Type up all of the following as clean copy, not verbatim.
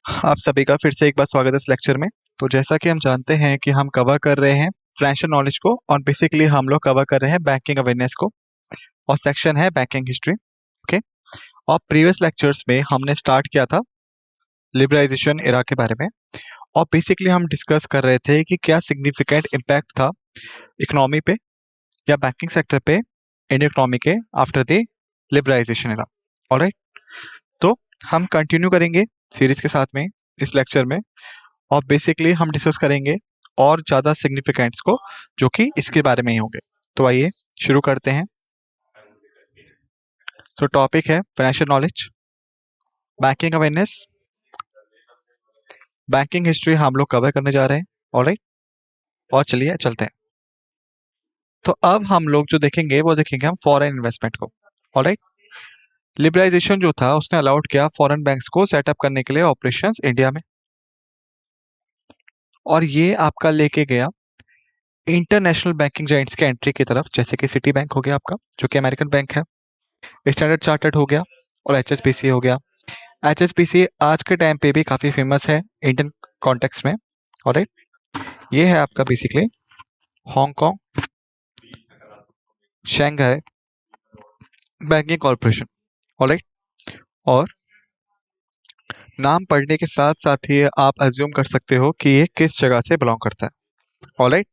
आप सभी का फिर से एक बार स्वागत है इस लेक्चर में। तो जैसा कि हम जानते हैं कि हम कवर कर रहे हैं फाइनेंशियल नॉलेज को और बेसिकली हम लोग कवर कर रहे हैं बैंकिंग अवेयरनेस को और सेक्शन है बैंकिंग हिस्ट्री। ओके। और प्रीवियस लेक्चर्स में हमने स्टार्ट किया था लिबरलाइजेशन एरा के बारे में और बेसिकली हम डिस्कस कर रहे थे कि क्या सिग्निफिकेंट इम्पैक्ट था इकोनॉमी पे या बैंकिंग सेक्टर पे इंडियन इकोनॉमी के after the liberalisation era. Alright. तो हम कंटिन्यू करेंगे सीरीज के साथ में इस लेक्चर में और बेसिकली हम डिस्कस करेंगे और ज़्यादा सिग्निफिकेंट्स को जो कि इसके बारे में ही होंगे। तो आइए शुरू करते हैं। तो टॉपिक है financial knowledge, banking awareness, banking history हम लोग कवर करने जा रहे हैं। ऑलराइट। और चलिए चलते हैं। तो अब हम लोग जो देखेंगे वो देखेंगे हम फॉरेन इन्वेस्टमेंट को। ऑलराइट। लिबरलाइजेशन जो था उसने अलाउड किया फॉरेन बैंक्स को सेटअप करने के लिए ऑपरेशंस इंडिया में और ये आपका लेके गया इंटरनेशनल बैंकिंग जाइंट्स के एंट्री की तरफ, जैसे कि सिटी बैंक हो गया आपका जो कि अमेरिकन बैंक है, स्टैंडर्ड चार्टर्ड हो गया और एचएसबीसी हो गया। एचएसबीसी आज के टाइम पे भी काफ़ी फेमस है इंडियन कॉन्टेक्स्ट में। ऑलराइट। ये है आपका basically Hong Kong Shanghai banking corporation. Alright. और नाम पढ़ने के साथ साथ ही आप अज्यूम कर सकते हो कि ये किस जगह से बिलोंग करता है। ऑलराइट।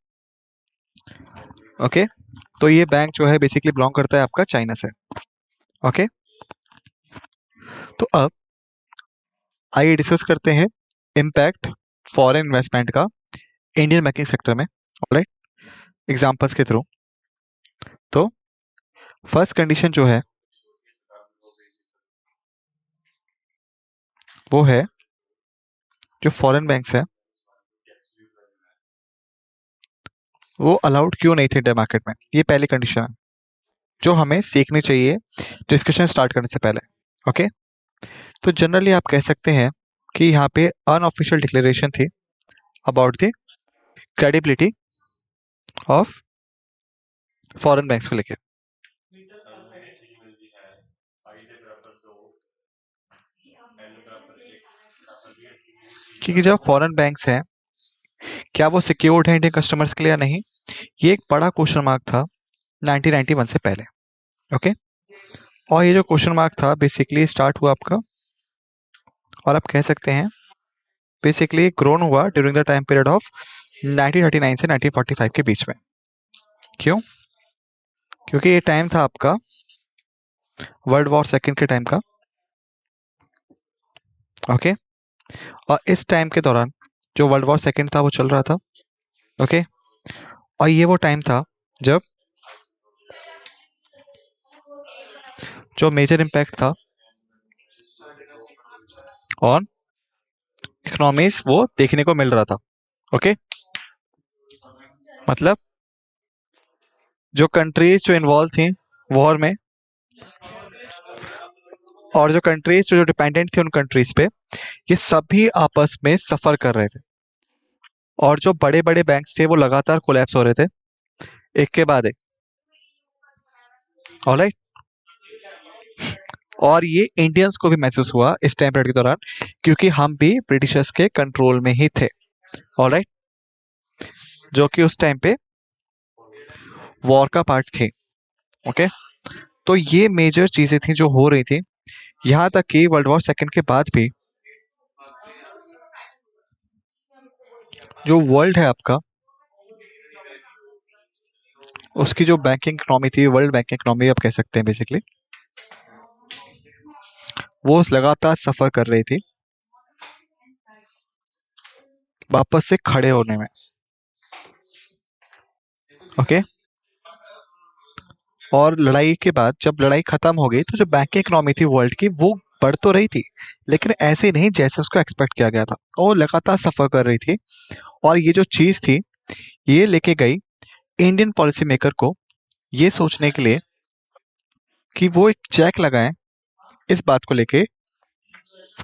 ओके। तो ये बैंक जो है बेसिकली बिलोंग करता है आपका चाइना से। ओके। तो अब आइए डिस्कस करते हैं इम्पैक्ट फॉरेन इन्वेस्टमेंट का इंडियन बैंकिंग सेक्टर में। ऑलराइट। एग्जांपल्स के थ्रू। तो फर्स्ट कंडीशन जो है वो है जो फॉरेन बैंक्स है वो अलाउड क्यों नहीं थे इंडियन मार्केट में। ये पहली कंडीशन है जो हमें सीखनी चाहिए डिस्कशन स्टार्ट करने से पहले। ओके। तो जनरली आप कह सकते हैं कि यहाँ पे अनऑफिशियल डिक्लेरेशन थी about the credibility of foreign banks को लेके। क्योंकि जब फॉरेन बैंक्स हैं क्या वो सिक्योर्ड है इंडियन कस्टमर्स के लिए या नहीं, ये एक बड़ा क्वेश्चन मार्क था 1991 से पहले। ओके। और ये जो क्वेश्चन मार्क था बेसिकली स्टार्ट हुआ आपका और आप कह सकते हैं बेसिकली ग्रोन हुआ during the time period of 1939 से 1945 के बीच में। क्यों? क्योंकि ये टाइम था आपका वर्ल्ड वॉर सेकेंड के टाइम का। ओके। और इस टाइम के दौरान जो वर्ल्ड वॉर सेकेंड था वो चल रहा था। ओके। और ये वो टाइम था जब जो मेजर इम्पैक्ट था ऑन इकोनॉमीज वो देखने को मिल रहा था। ओके। मतलब जो कंट्रीज जो इन्वॉल्व थी वॉर में और जो कंट्रीज जो डिपेंडेंट थी उन कंट्रीज पे, ये सभी आपस में सफर कर रहे थे और जो बड़े बड़े बैंक्स थे वो लगातार कोलैप्स हो रहे थे एक के बाद एक। ऑलराइट। और ये इंडियंस को भी महसूस हुआ इस टाइम पीरियड के दौरान क्योंकि हम भी ब्रिटिशर्स के कंट्रोल में ही थे। ऑलराइट। जो कि उस टाइम पे वॉर का पार्ट थे। ओके। तो ये मेजर चीजें थी जो हो रही थी यहाँ तक कि वर्ल्ड वॉर सेकेंड के बाद भी जो वर्ल्ड है आपका उसकी जो बैंकिंग इकोनॉमी थी, वर्ल्ड बैंकिंग इकोनॉमी आप कह सकते हैं बेसिकली, वो लगातार सफर कर रही थी वापस से खड़े होने में। ओके। और लड़ाई के बाद जब लड़ाई खत्म हो गई तो जो बैंकिंग इकोनॉमी थी वर्ल्ड की वो बढ़ तो रही थी लेकिन ऐसे नहीं जैसे उसको एक्सपेक्ट किया गया था, और लगातार सफर कर रही थी। और ये जो चीज थी ये लेके गई इंडियन पॉलिसी मेकर को ये सोचने के लिए कि वो एक चेक लगाएं इस बात को लेके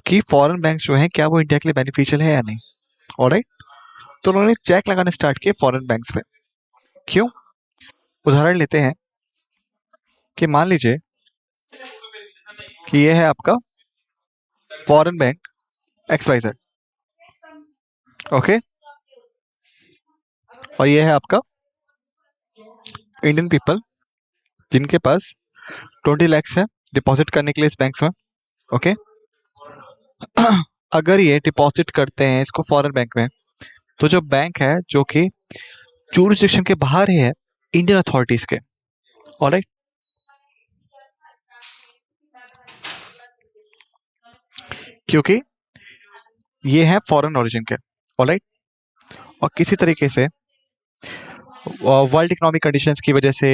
कि फॉरेन बैंक जो है क्या वो इंडिया के लिए बेनिफिशियल है या नहीं। ऑलराइट। तो उन्होंने चेक लगाने स्टार्ट किए फॉरेन बैंक्स पे। क्यों? उदाहरण लेते हैं कि मान लीजिए कि ये है आपका फॉरेन बैंक XYZ। ओके, और ये है आपका इंडियन पीपल जिनके पास 20 lakhs है डिपॉजिट करने के लिए इस बैंक में। ओके, अगर ये डिपॉजिट करते हैं इसको फॉरेन बैंक में, तो जो बैंक है जो कि जुरिस्डिक्शन के बाहर ही है इंडियन अथॉरिटीज के, ऑलराइट, क्योंकि ये है फॉरेन ओरिजिन के, ऑलराइट, और किसी तरीके से वर्ल्ड इकोनॉमिक कंडीशंस की वजह से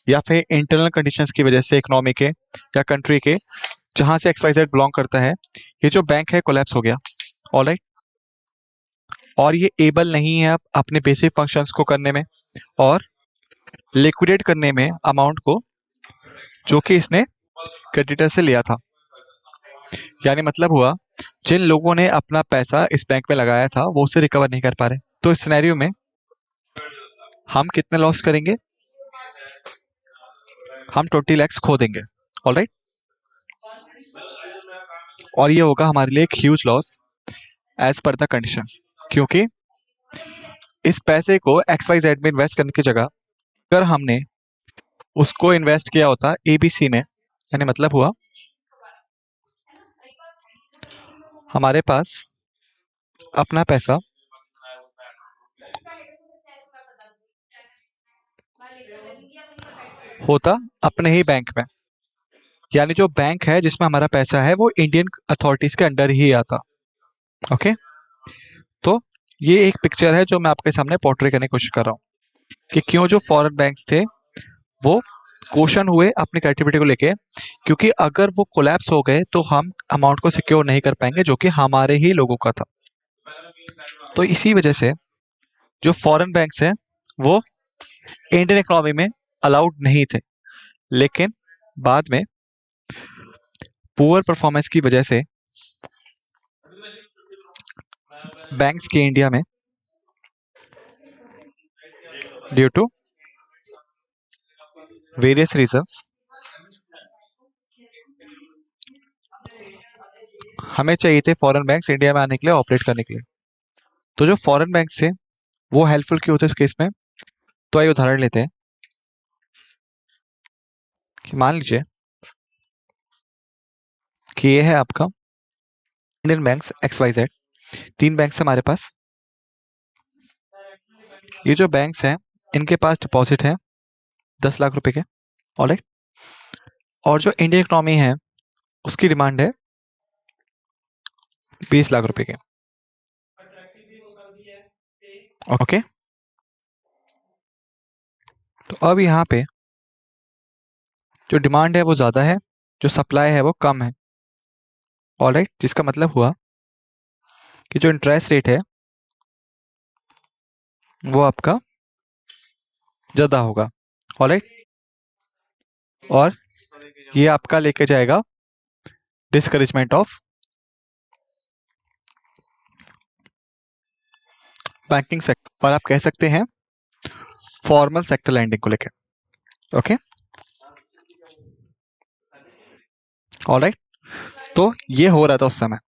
या फिर इंटरनल कंडीशंस की वजह से इकोनॉमी के या कंट्री के जहां से XYZ बिलोंग करता है, ये जो बैंक है कोलैप्स हो गया, ऑलराइट, और ये एबल नहीं है अब अपने बेसिक फंक्शंस को करने में और लिक्विडेट करने में अमाउंट को जो कि इसने क्रेडिटर से लिया था। यानी मतलब हुआ जिन लोगों ने अपना पैसा इस बैंक में लगाया था वो उसे रिकवर नहीं कर पा रहे। तो इस सिनेरियो में हम कितने लॉस करेंगे? हम 20 lakhs खो देंगे, ऑलराइट, और ये होगा हमारे लिए एक huge loss as per the conditions, क्योंकि इस पैसे को XYZ में इन्वेस्ट करने की जगह अगर हमने उसको इन्वेस्ट किया होता ABC में, यानी मतलब हुआ हमारे पास अपना पैसा होता अपने ही बैंक में, यानी जो बैंक है जिसमें हमारा पैसा है वो इंडियन अथॉरिटीज के अंडर ही आता। ओके, तो ये एक पिक्चर है जो मैं आपके सामने पोर्ट्रे करने की कोशिश कर रहा हूँ कि क्यों जो फॉरेन बैंक्स थे वो क्वेश्चन हुए अपनी क्रेडिबिलिटी को लेके, क्योंकि अगर वो कोलैप्स हो गए तो हम अमाउंट को सिक्योर नहीं कर पाएंगे जो कि हमारे ही लोगों का था। तो इसी वजह से जो फॉरेन बैंक्स हैं वो इंडियन इकोनॉमी में अलाउड नहीं थे, लेकिन बाद में पुअर परफॉर्मेंस की वजह से बैंक्स के इंडिया में ड्यू टू वेरियस रीजंस हमें चाहिए थे फॉरेन बैंक्स इंडिया में आने के लिए, ऑपरेट करने के लिए। तो जो फॉरेन बैंक्स थे वो हेल्पफुल क्यों थे इस केस में? तो आइए उदाहरण लेते हैं कि मान लीजिए कि ये है आपका इंडियन बैंक्स XYZ, 3 बैंक्स हमारे पास। ये जो बैंक्स हैं इनके पास डिपॉजिट है 10 लाख रुपए के, ऑलराइट, और जो इंडियन इकोनॉमी है उसकी डिमांड है 20 लाख रुपए के। ओके, तो अब यहाँ पे जो डिमांड है वो ज़्यादा है, जो सप्लाई है वो कम है, ऑलराइट, जिसका मतलब हुआ कि जो इंटरेस्ट रेट है वो आपका ज़्यादा होगा, ऑलराइट, और ये आपका लेके जाएगा डिस्करेजमेंट ऑफ बैंकिंग सेक्टर, और आप कह सकते हैं फॉर्मल सेक्टर लैंडिंग को लेके। ओके, ऑलराइट, तो ये हो रहा था उस समय।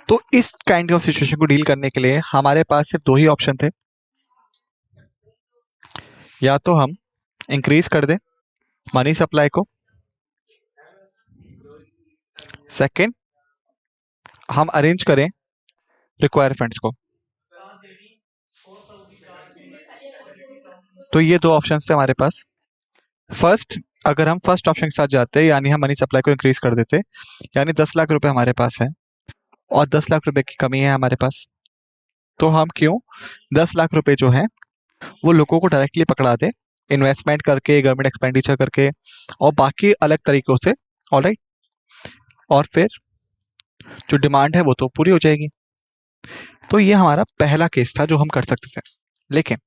तो इस काइंड ऑफ सिचुएशन को डील करने के लिए हमारे पास सिर्फ 2 ही ऑप्शन थे, या तो हम इंक्रीज कर दें मनी सप्लाई को, सेकंड हम अरेंज करें रिक्वायर फंड्स को। तो ये 2 ऑप्शंस थे हमारे पास। फर्स्ट, अगर हम फर्स्ट ऑप्शन के साथ जाते यानी हम मनी सप्लाई को इंक्रीज कर देते, यानी 10 लाख रुपए हमारे पास है और 10 लाख रुपए की कमी है हमारे पास, तो हम क्यों 10 लाख रुपए जो है वो लोगों को डायरेक्टली पकड़ा दे इन्वेस्टमेंट करके, गवर्नमेंट एक्सपेंडिचर करके और बाकी अलग तरीकों से, ऑलराइट, और फिर जो डिमांड है वो तो पूरी हो जाएगी। तो ये हमारा पहला केस था जो हम कर सकते थे। लेकिन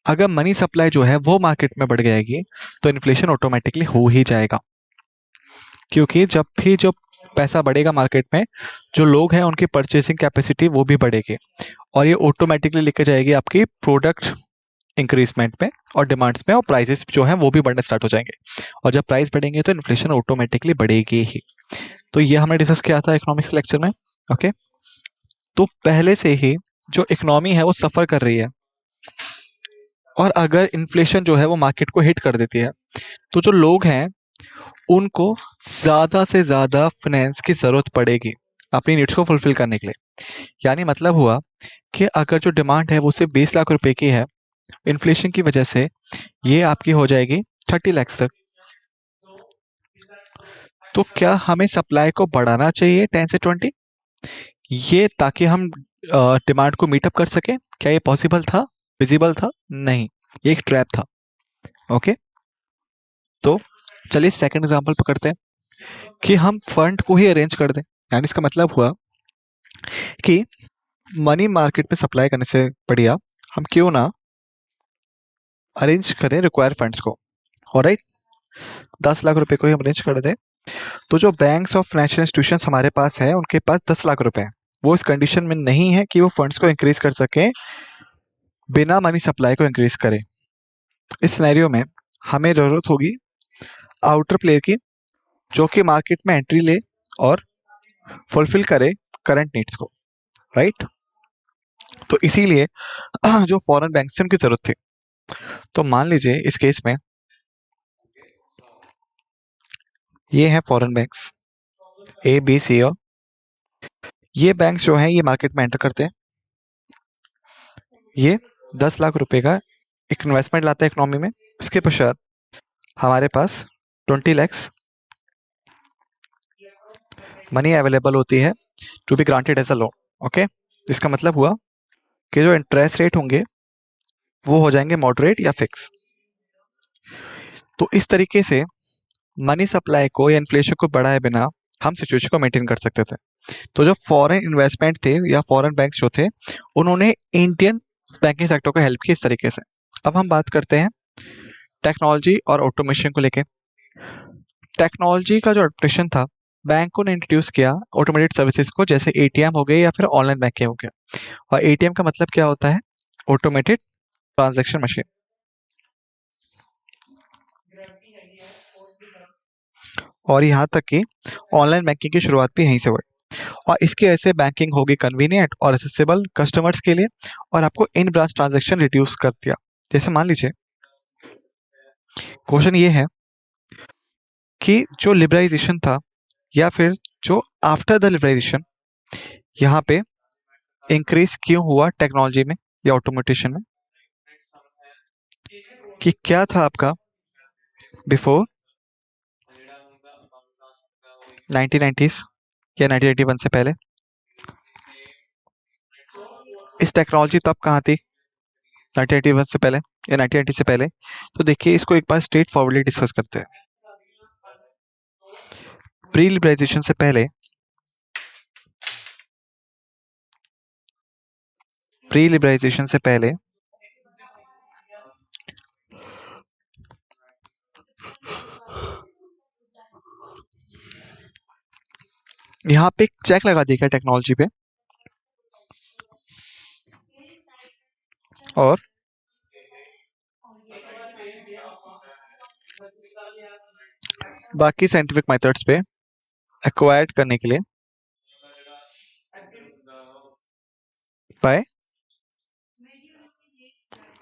अगर मनी सप्लाई जो है वो मार्केट में बढ़ जाएगी तो इन्फ्लेशन ऑटोमेटिकली हो ही जाएगा, क्योंकि जब भी जो पैसा बढ़ेगा मार्केट में, जो लोग हैं उनकी परचेसिंग कैपेसिटी वो भी बढ़ेगी और ये ऑटोमेटिकली लेके जाएगी आपकी प्रोडक्ट इंक्रीजमेंट में और डिमांड्स में, और प्राइसेस जो है वो भी बढ़ने स्टार्ट हो जाएंगे, और जब प्राइस बढ़ेंगे तो इन्फ्लेशन ऑटोमेटिकली बढ़ेगी ही। तो ये हमने डिस्कस किया था इकोनॉमिक्स लेक्चर में। ओके, तो पहले से ही जो इकोनॉमी है वो सफर कर रही है, और अगर इन्फ्लेशन जो है वो मार्केट को हिट कर देती है, तो जो लोग हैं उनको ज़्यादा से ज़्यादा फाइनेंस की ज़रूरत पड़ेगी अपनी नीड्स को फुलफिल करने के लिए। यानी मतलब हुआ कि अगर जो डिमांड है वो सिर्फ 20 लाख रुपए की है, इन्फ्लेशन की वजह से ये आपकी हो जाएगी 30 लाख तक। तो क्या हमें सप्लाई को बढ़ाना चाहिए 10 से 20, ये ताकि हम डिमांड को मीटअप कर सकें? क्या ये पॉसिबल था, विजिबल था? नहीं, ये एक ट्रैप था। ओके, तो चलिए सेकंड एग्जांपल पकड़ते हैं कि हम फंड को ही अरेंज कर दें। यानी इसका मतलब हुआ कि मनी मार्केट में सप्लाई करने से बढ़िया हम क्यों ना अरेंज करें रिक्वायर फंड्स को। ऑलराइट, 10 लाख रुपए को ही हम अरेंज कर दें। तो जो बैंक्स और फाइनेंशियल इंस्टीट्यूशंस हमारे पास है, उनके पास 10 लाख रुपए हैं, वो इस कंडीशन में नहीं है कि वो फंड्स को इंक्रीज कर सकें बिना मनी सप्लाई को इंक्रीज करें। इस सिनेरियो में हमें जरूरत होगी आउटर प्लेयर की, जो कि मार्केट में एंट्री ले और फुलफिल करे करंट नीड्स को। राइट, तो इसीलिए जो फॉरेन बैंक से उनकी जरूरत थी। तो मान लीजिए इस केस में ये है foreign banks A B C, और ये बैंक्स जो हैं ये मार्केट में एंटर करते हैं। ये 10 लाख रुपए का एक इन्वेस्टमेंट लाता है इकोनॉमी में। इसके पश्चात हमारे पास 20 लैक्स मनी अवेलेबल होती है to be granted as a loan. Okay, इसका मतलब हुआ कि जो इंटरेस्ट रेट होंगे वो हो जाएंगे मॉडरेट या फिक्स। तो इस तरीके से मनी सप्लाई को या इन्फ्लेशन को बढ़ाए बिना हम सिचुएशन को मेंटेन कर सकते थे। तो जो फॉरेन इन्वेस्टमेंट थे या फॉरेन बैंक्स जो थे, उन्होंने इंडियन बैंकिंग सेक्टर को हेल्प की इस तरीके से। अब हम बात करते हैं टेक्नोलॉजी और ऑटोमेशन को लेके। टेक्नोलॉजी का जो ऑटोमेशन था, बैंकों ने इंट्रोड्यूस किया ऑटोमेटेड सर्विसेज को, जैसे एटीएम हो गए या फिर ऑनलाइन बैंकिंग हो गया। और एटीएम का मतलब क्या होता है? Automated transaction machine. और यहाँ तक कि ऑनलाइन बैंकिंग की शुरुआत भी यहीं से हुई, और इसकी वजह से बैंकिंग होगी कन्वीनियंट और एक्सेसिबल कस्टमर्स के लिए, और आपको इन ब्रांच ट्रांजैक्शन रिड्यूस कर दिया। जैसे मान लीजिए क्वेश्चन ये है कि जो लिबरलाइजेशन था या फिर जो आफ्टर द लिबरलाइजेशन, यहाँ पे इंक्रीज क्यों हुआ टेक्नोलॉजी में या ऑटोमेटेशन में? कि क्या था आपका बिफोर 1990s या 1981 से पहले? इस टेक्नोलॉजी तब कहाँ थी 1981 से पहले या 1990 से पहले? तो देखिए इसको एक बार स्ट्रेट फॉरवर्डली डिस्कस करते हैं। प्री लिबरलाइजेशन से पहले, प्री लिबरलाइजेशन से पहले यहाँ पे एक चेक लगा दिया गया टेक्नोलॉजी पे, और बाकी साइंटिफिक मेथड्स पे एक्वायर्ड करने के लिए बाय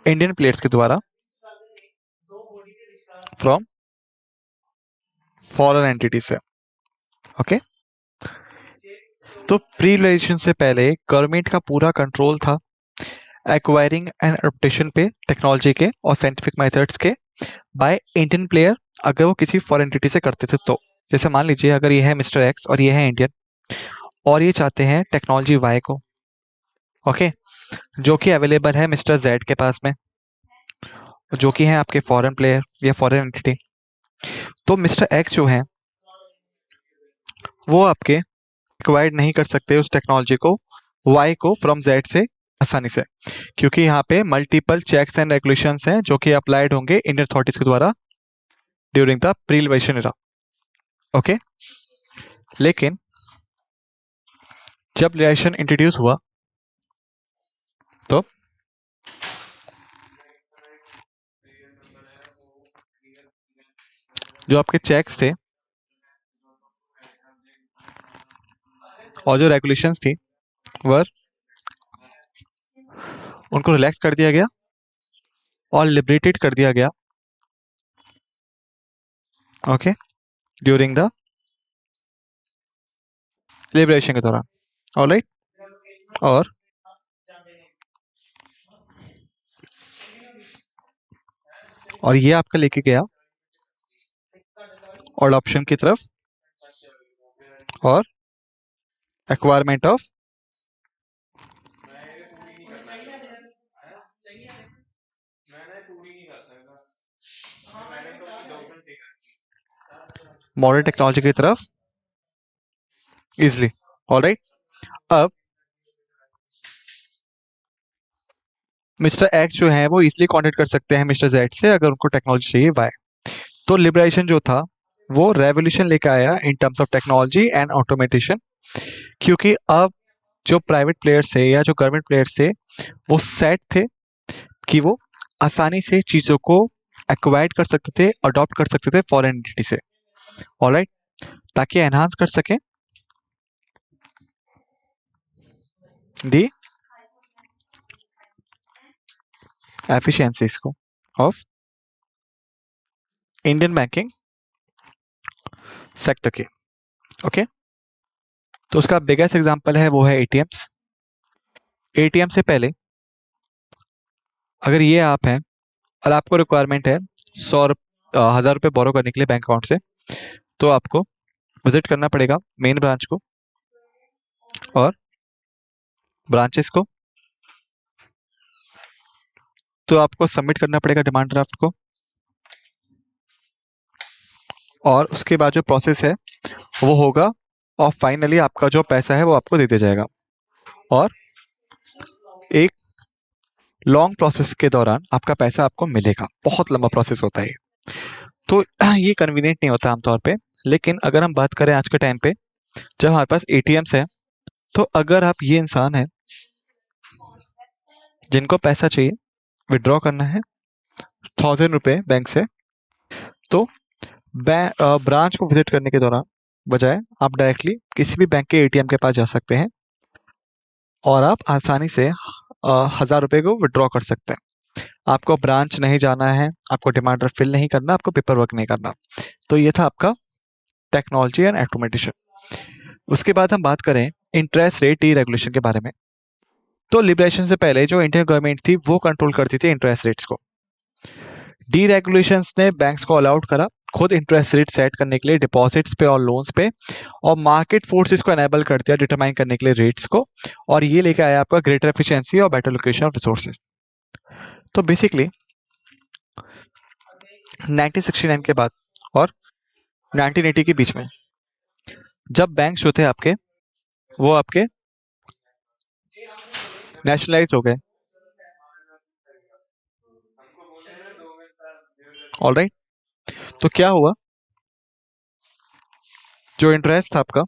इंडियन प्लेयर्स के द्वारा फ्रॉम फॉरेन एंटिटी से। ओके, तो प्री लिबरलाइजेशन से पहले गवर्नमेंट का पूरा कंट्रोल था एक्वायरिंग एंड एडप्टेशन पे टेक्नोलॉजी के और साइंटिफिक मेथड्स के बाय इंडियन प्लेयर, अगर वो किसी फॉरेन एंटिटी से करते थे तो। जैसे मान लीजिए अगर ये है मिस्टर एक्स और ये है इंडियन, और ये चाहते हैं टेक्नोलॉजी वाई को, ओके, जो कि अवेलेबल है मिस्टर जेड के पास में, जो कि है आपके फॉरेन प्लेयर या फॉरेन एंटिटी। तो मिस्टर एक्स जो है वो आपके एक्वायर्ड नहीं कर सकते उस टेक्नोलॉजी को, वाई को फ्रॉम जेड से आसानी से, क्योंकि यहाँ पे मल्टीपल चेक्स एंड रेगुलेशंस हैं जो कि अप्लाइड होंगे इंडियन अथॉरिटीज के द्वारा during the pre liberation era. Okay, लेकिन जब लिबरेशन इंट्रोड्यूस हुआ तो जो आपके चेक्स थे और जो रेगुलेशंस थी वह उनको रिलैक्स कर दिया गया और लिबरेटेड कर दिया गया, ओके, ड्यूरिंग द लिबरेशन के दौरान, ऑलराइट। और ये आपका लेके गया अडॉप्शन की तरफ और एक्वायरमेंट ऑफ मॉडर्न टेक्नोलॉजी की तरफ इजिली, ऑलराइट। अब मिस्टर एक्स जो है वो इजिली कांटेक्ट कर सकते हैं मिस्टर जेड से अगर उनको टेक्नोलॉजी चाहिए वाई। तो लिबरेशन जो था वो रेवोल्यूशन लेकर आया in terms of technology and automation, क्योंकि अब जो प्राइवेट प्लेयर्स थे या जो गवर्नमेंट प्लेयर्स थे वो सेट थे कि वो आसानी से चीज़ों को एक्वायर्ड कर सकते थे, अडॉप्ट कर सकते थे फॉरेन एंटिटी से, ऑलराइट, ताकि एनहांस कर सकें दी एफिशिएंसीज को ऑफ इंडियन बैंकिंग सेक्टर के, ओके। तो उसका बिगेस्ट एग्जांपल है वो है एटीएम्स। एटीएम से पहले अगर ये आप हैं और आपको रिक्वायरमेंट है 1,000 रुपये बोरो करने के लिए बैंक अकाउंट से, तो आपको विजिट करना पड़ेगा मेन ब्रांच को और ब्रांचेस को, तो आपको सबमिट करना पड़ेगा डिमांड ड्राफ्ट को, और उसके बाद जो प्रोसेस है वो होगा और फाइनली आपका जो पैसा है वो आपको दे दिया जाएगा। और एक लॉन्ग प्रोसेस के दौरान आपका पैसा आपको मिलेगा, बहुत लंबा प्रोसेस होता है तो ये कन्वीनियंट नहीं होता आमतौर पे। लेकिन अगर हम बात करें आज के टाइम पे जब हमारे पास एटीएम्स है, तो अगर आप ये इंसान है जिनको पैसा चाहिए विड्रॉ करना है 1,000 रुपये बैंक से, तो ब्रांच को विजिट करने के दौरान बजाय आप डायरेक्टली किसी भी बैंक के एटीएम के पास जा सकते हैं और आप आसानी से 1,000 रुपये को विड्रॉ कर सकते हैं। आपको ब्रांच नहीं जाना है, आपको डिमांड ड्राफ्ट फिल नहीं करना, आपको पेपर वर्क नहीं करना। तो ये था आपका टेक्नोलॉजी एंड ऑटोमेटेशन। उसके बाद हम बात करें इंटरेस्ट रेट डी रेगुलेशन के बारे में। तो लिबरेशन से पहले जो इंडियन गवर्नमेंट थी वो कंट्रोल करती थी इंटरेस्ट रेट्स को। डी रेगुलेशंस ने बैंक्स को अलाउड करा खुद इंटरेस्ट रेट सेट करने के लिए डिपॉजिट्स पे और लोन्स पे, और मार्केट फोर्सेस को एनेबल कर दिया डिटरमाइन करने के लिए रेट्स को, और ये लेके आया आपका ग्रेटर एफिशिएंसी और बेटर लोकेशन ऑफ रिसोर्सेज। तो बेसिकली 1969 के बाद और 1980 के बीच में जब बैंक जो थे आपके वो आपके नेशनलाइज हो गए, ऑलराइट। तो क्या हुआ, जो इंटरेस्ट था आपका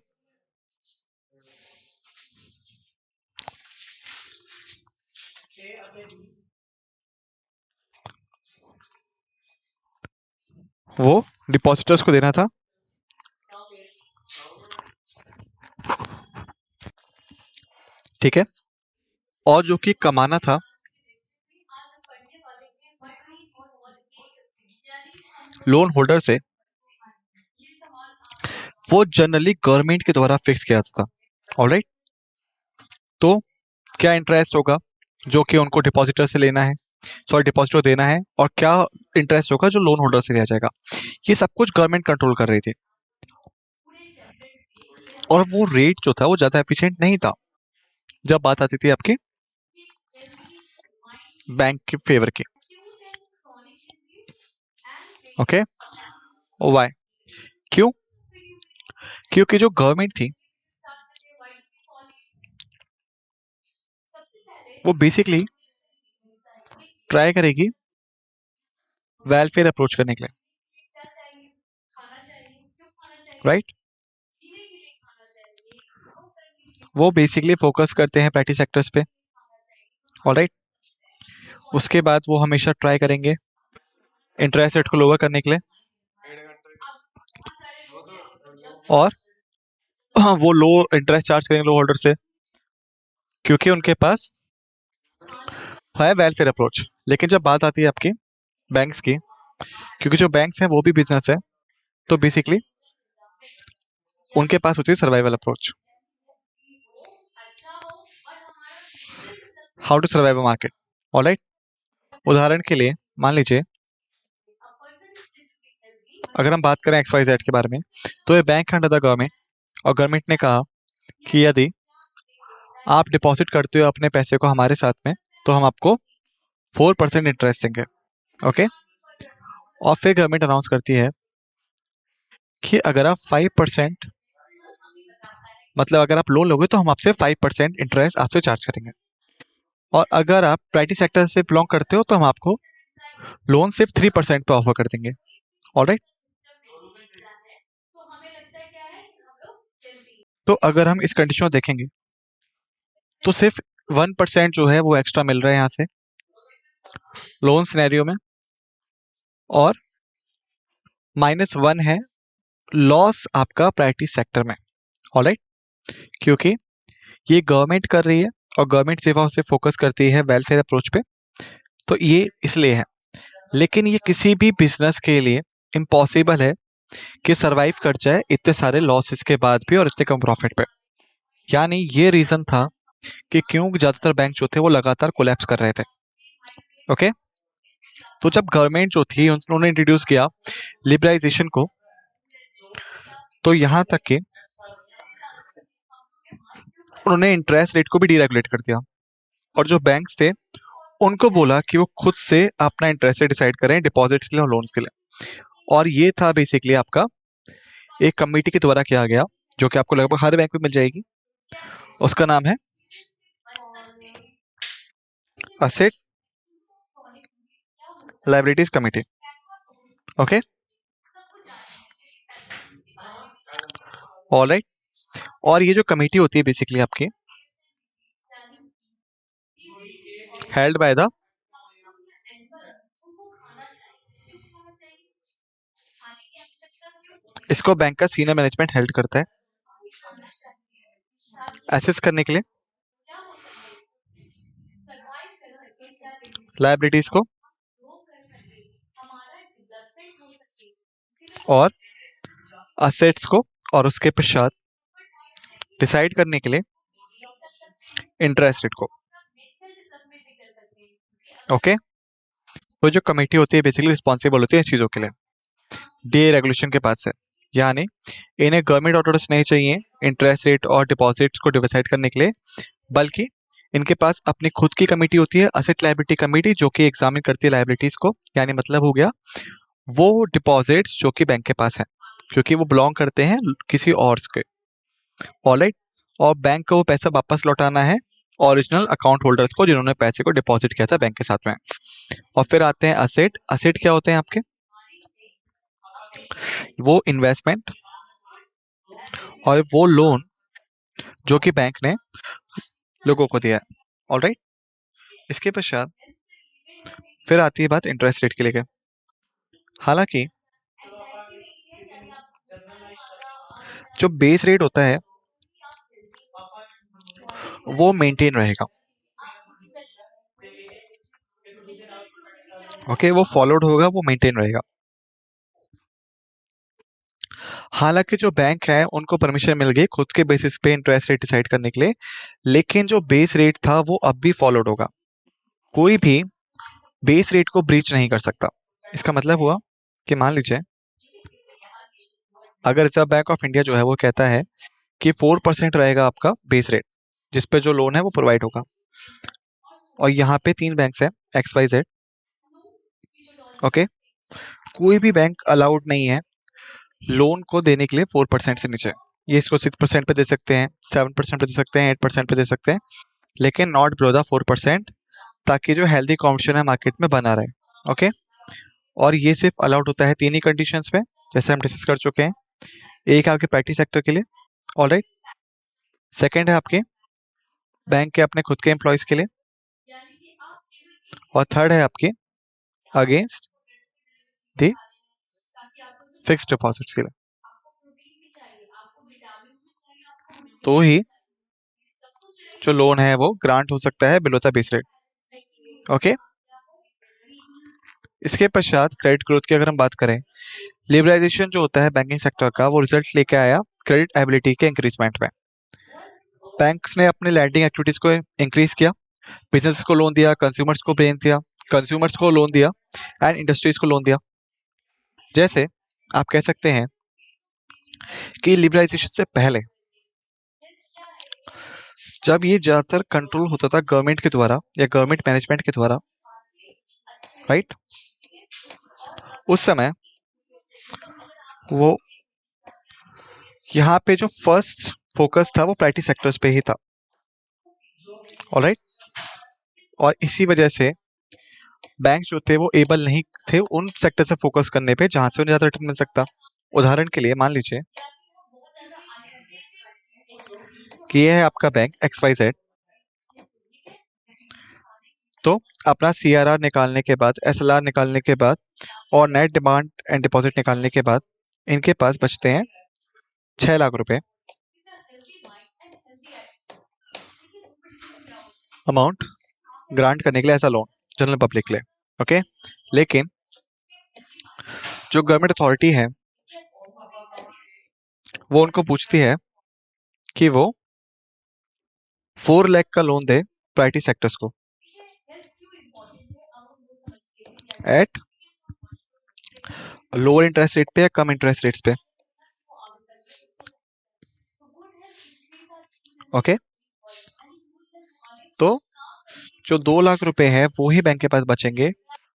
वो डिपॉजिटर्स को देना था, ठीक है, और जो कि कमाना था लोन होल्डर से, वो जनरली गवर्नमेंट के द्वारा फिक्स किया जाता था, ऑलराइट। तो क्या इंटरेस्ट होगा जो कि उनको डिपॉजिटर से लेना है, सॉरी डिपॉजिटर देना है, और क्या इंटरेस्ट होगा जो लोन होल्डर से लिया जाएगा, ये सब कुछ गवर्नमेंट कंट्रोल कर रही थी। और वो रेट जो था वो ज्यादा एफिशिएंट नहीं था जब बात आती थी आपकी बैंक के फेवर की, ओके। वाई, क्यों? क्योंकि जो गवर्नमेंट थी वो बेसिकली ट्राई करेगी वेलफेयर अप्रोच करने के लिए, राइट। वो बेसिकली फोकस करते हैं प्राइवेट सेक्टर्स पे, ऑलराइट। उसके बाद वो हमेशा ट्राई करेंगे इंटरेस्ट रेट को लोअर करने के लिए, और वो लो इंटरेस्ट चार्ज करेंगे लो होल्डर से, क्योंकि उनके पास है वेलफेयर अप्रोच। लेकिन जब बात आती है आपकी बैंक्स की, क्योंकि जो बैंक्स हैं वो भी बिजनेस है, तो बेसिकली उनके पास होती है survival approach. How to survive a market. Alright, उदाहरण के लिए मान लीजिए अगर हम बात करें एक्स वाई जेड के बारे में, तो ये बैंक अंडर द गवर्नमेंट, और गवर्नमेंट ने कहा कि यदि आप डिपॉजिट करते हो अपने पैसे को हमारे साथ में, तो हम आपको 4% इंटरेस्ट देंगे। ओके, और फिर गवर्नमेंट अनाउंस करती है कि अगर आप 5%, मतलब अगर आप लोन लोगे तो हम आपसे 5% इंटरेस्ट आपसे चार्ज करेंगे, और अगर आप प्राइवेट सेक्टर से बिलोंग करते हो तो हम आपको लोन सिर्फ 3% पे ऑफर कर देंगे। ऑलराइट, तो अगर हम इस कंडीशन को देखेंगे तो सिर्फ 1% जो है वो एक्स्ट्रा मिल रहा है यहाँ से लोन सिनेरियो में, और -1 है लॉस आपका प्राइवेट सेक्टर में। ऑलराइट, क्योंकि ये गवर्नमेंट कर रही है और गवर्नमेंट सेवाओं से फोकस करती है वेलफेयर अप्रोच पे, तो ये इसलिए है। लेकिन ये किसी भी बिजनेस के लिए इम्पॉसिबल है कि सरवाइव कर जाए इतने सारे लॉसेस के बाद भी और इतने कम प्रॉफिट पे। यानी ये रीजन था कि क्यों ज्यादातर बैंक जो थे वो लगातार कोलैप्स कर रहे थे। ओके, तो जब गवर्नमेंट जो थी उन्होंने इंट्रोड्यूस किया लिबरलाइजेशन को, तो यहाँ तक कि उन्होंने इंटरेस्ट रेट को भी डीरेगुलेट कर दिया, और जो बैंक्स थे उनको बोला कि वो खुद से अपना इंटरेस्ट रेट डिसाइड करें डिपॉजिट्स के लिए और लोन्स के लिए। और ये था बेसिकली आपका एक कमेटी के द्वारा किया गया, जो कि आपको लगभग हर बैंक में मिल जाएगी। उसका नाम है asset liabilities committee. Okay, alright, और ये जो कमेटी होती है बेसिकली आपकी हेल्ड बाय द, इसको बैंक का सीनियर मैनेजमेंट हेल्ड करता है एसेस करने के लिए लाइबिलिटीज को, और असेट्स को, और उसके पश्चात डिसाइड करने के लिए इंटरेस्ट रेट को। ओके, तो जो कमेटी होती है बेसिकली रिस्पॉन्सिबल होती है इस चीज़ों के लिए डी रेगुलेशन के पास से। यानी इन्हें गवर्नमेंट ऑर्डर्स नहीं चाहिए इंटरेस्ट रेट और डिपॉजिट्स को डिसाइड करने के लिए, बल्कि इनके पास अपनी खुद की कमेटी होती है असेट लाइबिलिटी कमेटी, जो कि एग्जामिन करती है लाइबिलिटीज को। यानी मतलब हो गया वो डिपॉजिट्स जो कि बैंक के पास है, क्योंकि वो बिलोंग करते हैं किसी और के। ऑलराइट, और बैंक को वो पैसा वापस लौटाना है ओरिजिनल अकाउंट होल्डर्स को जिन्होंने पैसे को डिपॉजिट किया था बैंक के साथ में। और फिर आते हैं असेट। असेट क्या होते हैं आपके? वो इन्वेस्टमेंट और वो लोन जो कि बैंक ने लोगों को दिया है। ऑलराइट, इसके पश्चात फिर आती है बात इंटरेस्ट रेट के लिए। हालांकि जो बेस रेट होता है वो मेंटेन रहेगा। ओके, वो फॉलोड होगा, वो मेंटेन रहेगा। हालांकि जो बैंक है उनको परमिशन मिल गई खुद के बेसिस पे इंटरेस्ट रेट डिसाइड करने के लिए, लेकिन जो बेस रेट था वो अब भी फॉलोड होगा। कोई भी बेस रेट को ब्रीच नहीं कर सकता। इसका मतलब हुआ कि मान लीजिए अगर रिजर्व बैंक ऑफ इंडिया जो है वो कहता है कि 4% रहेगा आपका बेस रेट जिस पे जो लोन है वो प्रोवाइड होगा, और यहाँ पे 3 बैंक्स हैं एक्स वाई जेड। ओके, कोई भी बैंक अलाउड नहीं है लोन को देने के लिए 4% से नीचे। ये इसको 6% पे दे सकते हैं, 7% पे दे सकते हैं, 8% पे दे सकते हैं, लेकिन नॉट बिलो द 4%, ताकि जो हेल्दी कॉम्पिटिशन है मार्केट में बना रहे। ओके, और ये सिर्फ अलाउड होता है 3 ही कंडीशंस में, जैसे हम डिस्कस कर चुके हैं। एक है आपके प्राइवेट सेक्टर के लिए, ऑलराइट। सेकंड है आपके बैंक के अपने खुद के एम्प्लॉयज के लिए, और थर्ड है आपके अगेंस्ट द फिक्स्ड डिपॉजिट्स के लिए। तो ही जो लोन है वो ग्रांट हो सकता है below the base rate. Okay, इसके पश्चात क्रेडिट ग्रोथ की अगर हम बात करें, लिबरलाइजेशन जो होता है बैंकिंग सेक्टर का वो रिजल्ट लेके आया क्रेडिट एबिलिटी के इंक्रीजमेंट में। बैंक्स ने अपने लैंडिंग एक्टिविटीज को इंक्रीज किया, बिजनेस को लोन दिया, कंज्यूमर्स को लोन दिया, कंज्यूमर्स को लोन दिया एंड इंडस्ट्रीज को लोन दिया। जैसे आप कह सकते हैं कि लिबरलाइजेशन से पहले जब ये ज्यादातर कंट्रोल होता था गवर्नमेंट के द्वारा या गवर्नमेंट मैनेजमेंट के द्वारा, राइट, उस समय वो यहाँ पे जो फर्स्ट फोकस था वो प्राइवेट सेक्टर्स पे ही था। ऑलराइट, और इसी वजह से बैंक जो थे वो एबल नहीं थे उन सेक्टर से फोकस करने पे जहां से उन्हें ज्यादा रिटर्न मिल सकता। उदाहरण के लिए मान लीजिए कि ये है आपका बैंक XYZ, तो अपना CRR निकालने के बाद, SLR निकालने के बाद और नेट डिमांड एंड डिपॉजिट निकालने के बाद इनके पास बचते हैं 6 लाख रुपए अमाउंट ग्रांट करने के लिए as a loan general public के लिए। ओके, लेकिन जो गवर्नमेंट अथॉरिटी है वो उनको पूछती है कि वो 4 लाख का लोन दे प्राइवेट सेक्टर्स को एट लोअर इंटरेस्ट रेट पे या कम इंटरेस्ट रेट्स पे। ओके, तो जो 2 लाख रुपए है वो ही बैंक के पास बचेंगे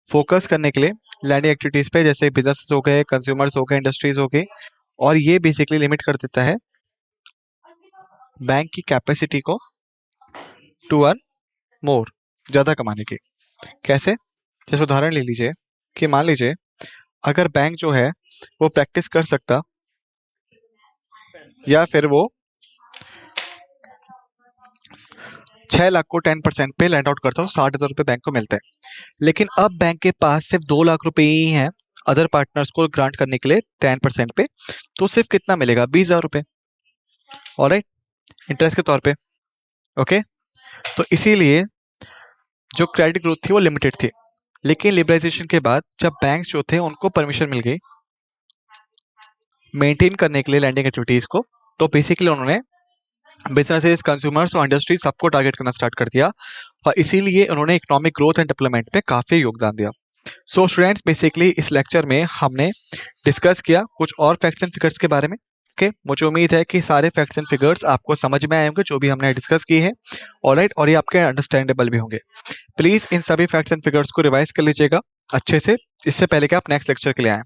फोकस करने के लिए लैंडिंग एक्टिविटीज पे, जैसे बिजनेस हो गए, कंज्यूमर्स हो गए, इंडस्ट्रीज हो गई, और ये बेसिकली लिमिट कर देता है बैंक की कैपेसिटी को टू अर्न मोर, ज्यादा कमाने की। कैसे? जैसे उदाहरण ले लीजिए कि मान लीजिए अगर बैंक जो है वो प्रैक्टिस कर सकता या फिर वो 6 लाख को 10% पे लैंड आउट करता हो, 60,000 रुपए बैंक को मिलते हैं, लेकिन अब बैंक के पास सिर्फ 2 लाख रुपए ही हैं अदर पार्टनर्स को ग्रांट करने के लिए 10% पे, तो सिर्फ कितना मिलेगा? 20,000 रुपए, ऑलराइट, इंटरेस्ट के तौर पे। ओके, तो इसीलिए जो क्रेडिट ग्रोथ थी वो लिमिटेड थी, लेकिन लिबरलाइजेशन के बाद जब बैंक जो थे उनको परमिशन मिल गई मेंटेन करने के लिए लैंडिंग एक्टिविटीज को, तो बेसिकली उन्होंने बिजनेसेस, कंज्यूमर्स और इंडस्ट्री सबको टारगेट करना स्टार्ट कर दिया, और इसीलिए उन्होंने इकोनॉमिक ग्रोथ एंड डेवलपमेंट पे काफी योगदान दिया। सो स्टूडेंट्स, बेसिकली इस लेक्चर में हमने डिस्कस किया कुछ और फैक्ट्स एंड फिगर्स के बारे में। ओके, मुझे उम्मीद है कि सारे फैक्ट्स एंड फिगर्स आपको समझ में आए होंगे जो भी हमने डिस्कस की है, ऑलराइट, और ये आपके अंडरस्टैंडेबल भी होंगे। प्लीज इन सभी फैक्ट्स एंड फिगर्स को रिवाइज कर लीजिएगा अच्छे से, इससे पहले कि आप नेक्स्ट लेक्चर के लिए आए।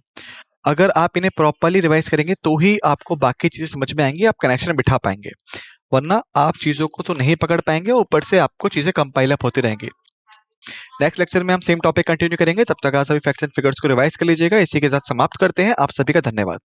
अगर आप इन्हें प्रॉपरली रिवाइज करेंगे तो ही आपको बाकी चीजें समझ में आएंगी, आप कनेक्शन बिठा पाएंगे, वरना आप चीजों को तो नहीं पकड़ पाएंगे, ऊपर से आपको चीजें कंपाइल अप होती रहेंगी। नेक्स्ट लेक्चर में हम सेम टॉपिक कंटिन्यू करेंगे, तब तक आप सभी फैक्ट्स एंड फिगर्स को रिवाइज कर लीजिएगा। इसी के साथ समाप्त करते हैं। आप सभी का धन्यवाद।